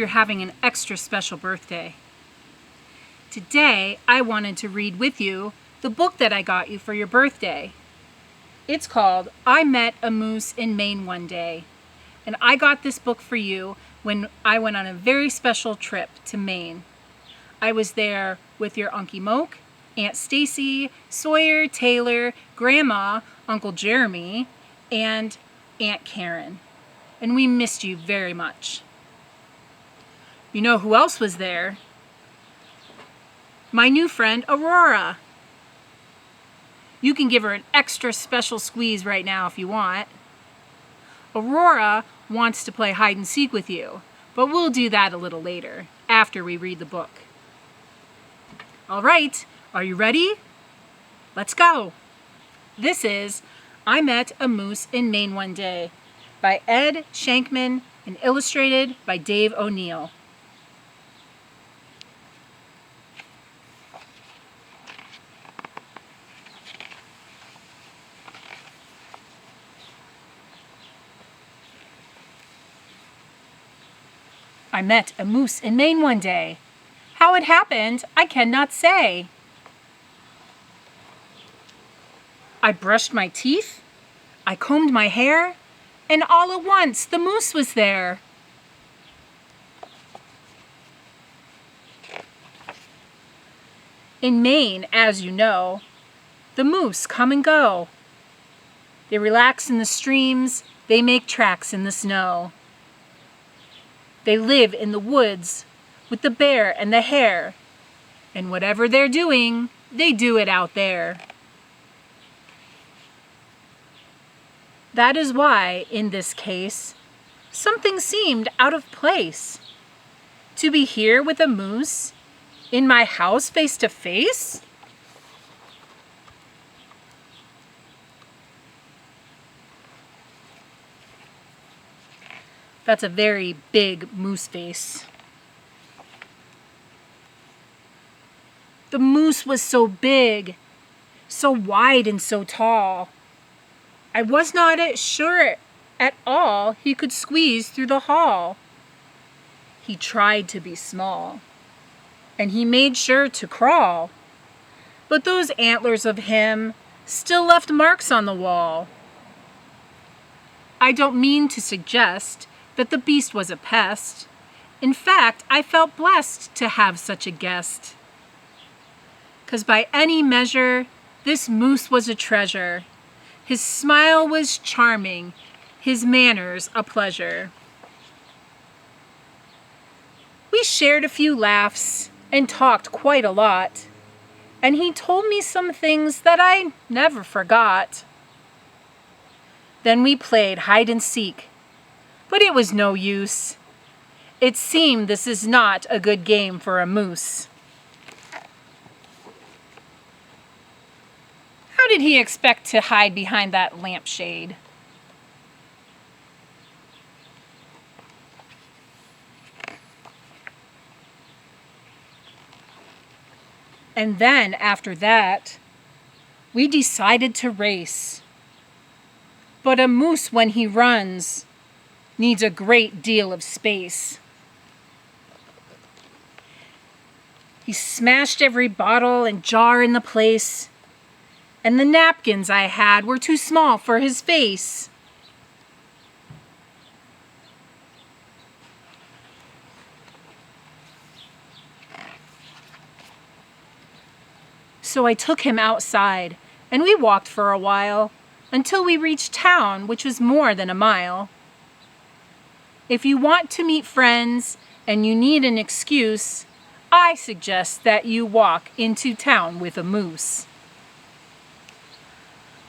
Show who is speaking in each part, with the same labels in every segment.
Speaker 1: you're having an extra special birthday. Today, I wanted to read with you the book that I got you for your birthday. It's called I Met a Moose in Maine One Day. And I got this book for you when I went on a very special trip to Maine. I was there with your Unkie Moke, Aunt Stacy, Sawyer, Taylor, Grandma, Uncle Jeremy, and Aunt Karen. And we missed you very much. You know who else was there? My new friend, Aurora. You can give her an extra special squeeze right now if you want. Aurora wants to play hide and seek with you, but we'll do that a little later, after we read the book. All right, are you ready? Let's go. This is I Met a Moose in Maine One Day by Ed Shankman and illustrated by Dave O'Neill. I met a moose in Maine one day. How it happened, I cannot say. I brushed my teeth, I combed my hair, and all at once the moose was there. In Maine, as you know, the moose come and go. They relax in the streams, they make tracks in the snow. They live in the woods with the bear and the hare, and whatever they're doing, they do it out there. That is why, in this case, something seemed out of place. To be here with a moose, in my house face to face? That's a very big moose face. The moose was so big, so wide and so tall. I was not sure at all he could squeeze through the hall. He tried to be small, and he made sure to crawl. But those antlers of him still left marks on the wall. I don't mean to suggest that the beast was a pest. In fact, I felt blessed to have such a guest. 'Cause by any measure, this moose was a treasure. His smile was charming, his manners a pleasure. We shared a few laughs and talked quite a lot, and he told me some things that I never forgot. Then we played hide and seek, but it was no use. It seemed this is not a good game for a moose. How did he expect to hide behind that lampshade? And then, after that, we decided to race. But a moose, when he runs, needs a great deal of space. He smashed every bottle and jar in the place, and the napkins I had were too small for his face. So I took him outside, and we walked for a while, until we reached town, which was more than a mile. If you want to meet friends and you need an excuse, I suggest that you walk into town with a moose.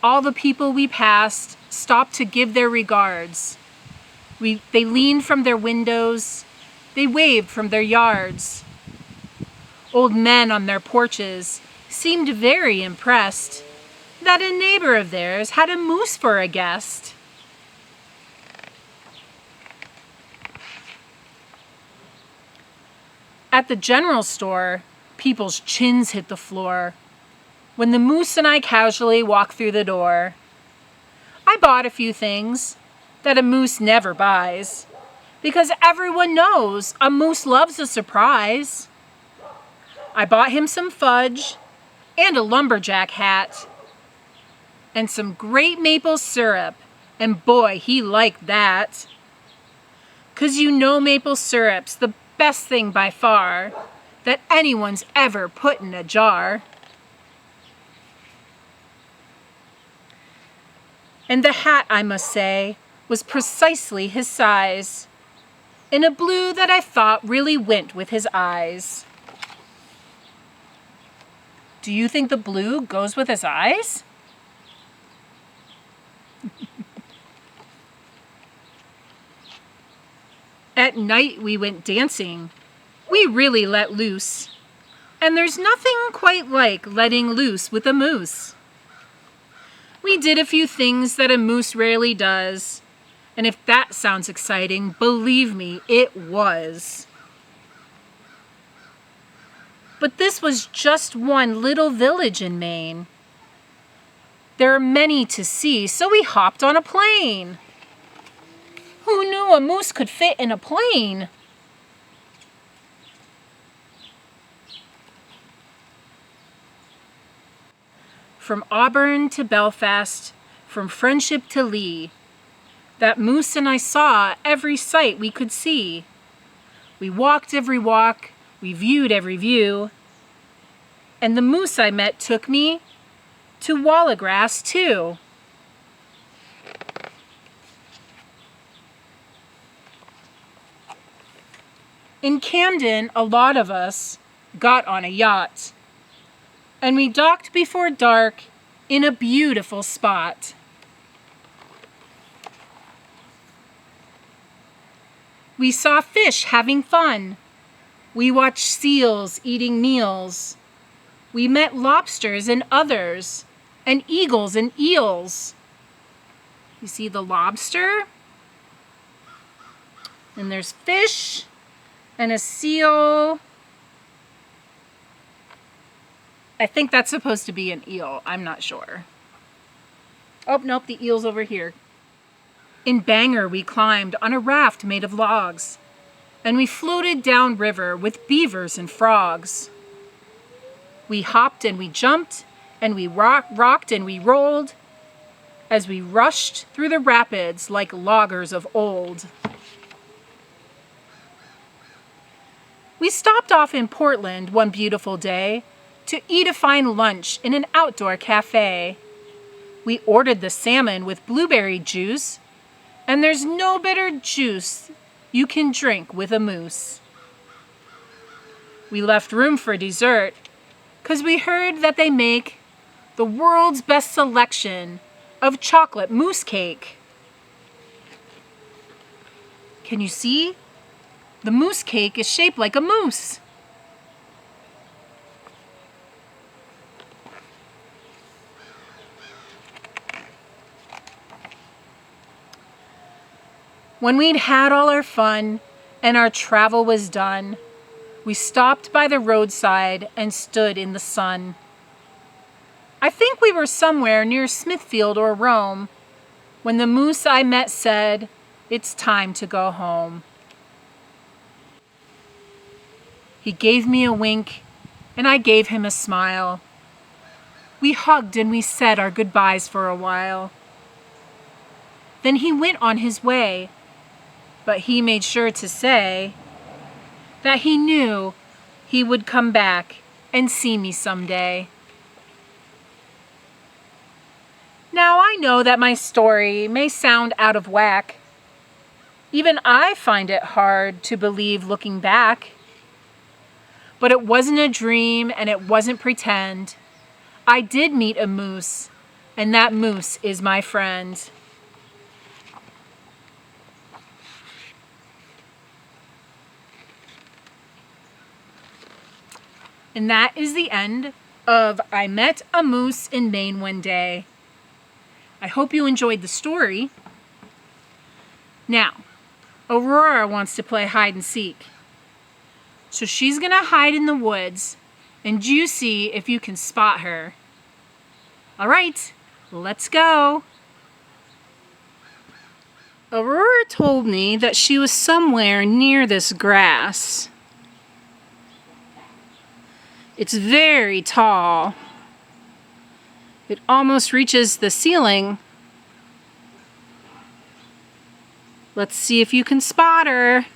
Speaker 1: All the people we passed stopped to give their regards. They leaned from their windows, they waved from their yards. Old men on their porches seemed very impressed that a neighbor of theirs had a moose for a guest. At the general store, people's chins hit the floor when the moose and I casually walked through the door. I bought a few things that a moose never buys, because everyone knows a moose loves a surprise. I bought him some fudge and a lumberjack hat and some great maple syrup, and boy, he liked that. 'Cause you know maple syrup's the best thing by far that anyone's ever put in a jar. And the hat, I must say, was precisely his size, in a blue that I thought really went with his eyes. Do you think the blue goes with his eyes? At night we went dancing. We really let loose. And there's nothing quite like letting loose with a moose. We did a few things that a moose rarely does. And if that sounds exciting, believe me, it was. But this was just one little village in Maine. There are many to see, so we hopped on a plane. Who knew a moose could fit in a plane? From Auburn to Belfast, from Friendship to Lee, that moose and I saw every sight we could see. We walked every walk, we viewed every view, and the moose I met took me to Wallagrass too. In Camden, a lot of us got on a yacht, and we docked before dark in a beautiful spot. We saw fish having fun. We watched seals eating meals. We met lobsters and others, and eagles and eels. You see the lobster? And there's fish and a seal. I think that's supposed to be an eel. I'm not sure. Oh, nope, the eel's over here. In Bangor, we climbed on a raft made of logs, and we floated down river with beavers and frogs. We hopped and we jumped, and we rocked and we rolled, as we rushed through the rapids like loggers of old. We stopped off in Portland one beautiful day to eat a fine lunch in an outdoor cafe. We ordered the salmon with blueberry juice, and there's no better juice you can drink with a moose. We left room for dessert, 'cause we heard that they make the world's best selection of chocolate mousse cake. Can you see? The mousse cake is shaped like a moose. When we'd had all our fun and our travel was done, we stopped by the roadside and stood in the sun. I think we were somewhere near Smithfield or Rome when the moose I met said, "It's time to go home." He gave me a wink and I gave him a smile. We hugged and we said our goodbyes for a while. Then he went on his way, but he made sure to say that he knew he would come back and see me someday. Now I know that my story may sound out of whack. Even I find it hard to believe looking back. But it wasn't a dream and it wasn't pretend. I did meet a moose, and that moose is my friend. And that is the end of I Met a Moose in Maine One Day. I hope you enjoyed the story. Now, Aurora wants to play hide and seek. So she's going to hide in the woods, and you see if you can spot her. All right, let's go. Aurora told me that she was somewhere near this grass. It's very tall. It almost reaches the ceiling. Let's see if you can spot her.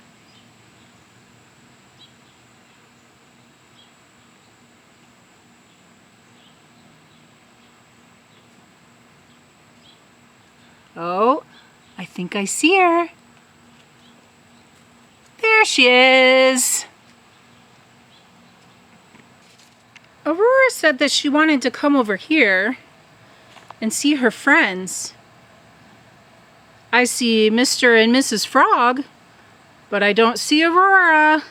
Speaker 1: Oh, I think I see her. There she is. Aurora said that she wanted to come over here and see her friends. I see Mr. and Mrs. Frog, but I don't see Aurora.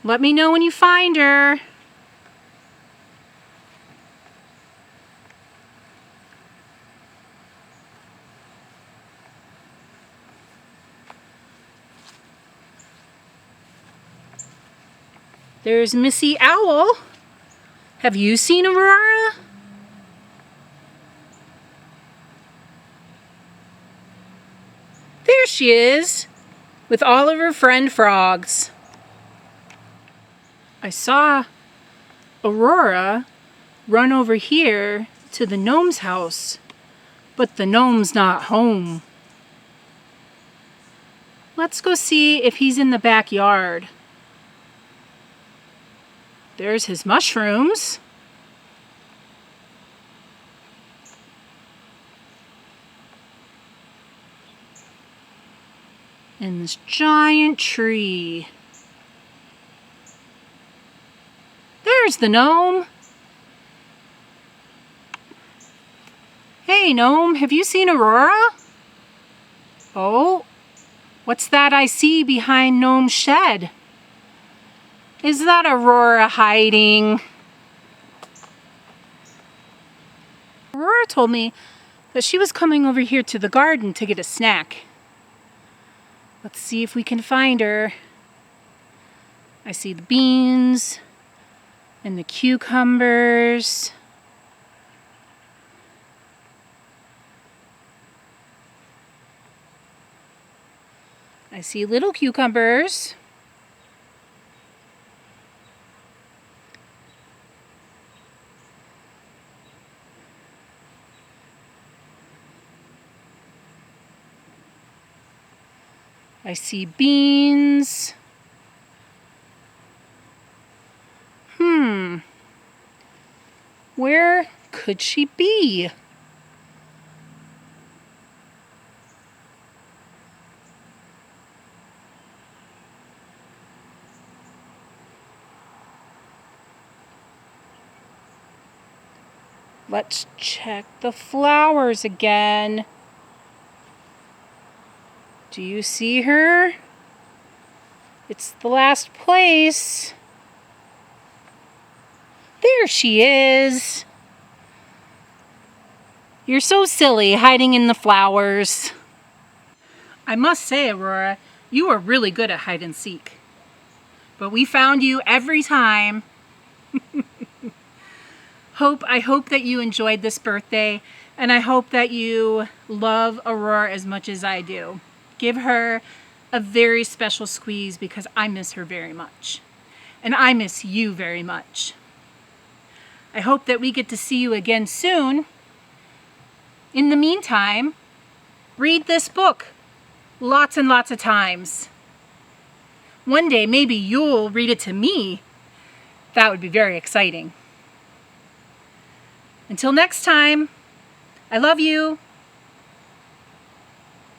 Speaker 1: Let me know when you find her. There's Missy Owl. Have you seen Aurora? There she is, with all of her friend frogs. I saw Aurora run over here to the gnome's house, but the gnome's not home. Let's go see if he's in the backyard. There's his mushrooms. And this giant tree. There's the gnome. Hey, gnome, have you seen Aurora? Oh, what's that I see behind Gnome's shed? Is that Aurora hiding? Aurora told me that she was coming over here to the garden to get a snack. Let's see if we can find her. I see the beans and the cucumbers. I see little cucumbers. I see beans. Where could she be? Let's check the flowers again. Do you see her? It's the last place. There she is. You're so silly hiding in the flowers. I must say, Aurora, you are really good at hide and seek. But we found you every time. I hope that you enjoyed this birthday, and I hope that you love Aurora as much as I do. Give her a very special squeeze because I miss her very much. And I miss you very much. I hope that we get to see you again soon. In the meantime, read this book lots and lots of times. One day, maybe you'll read it to me. That would be very exciting. Until next time, I love you.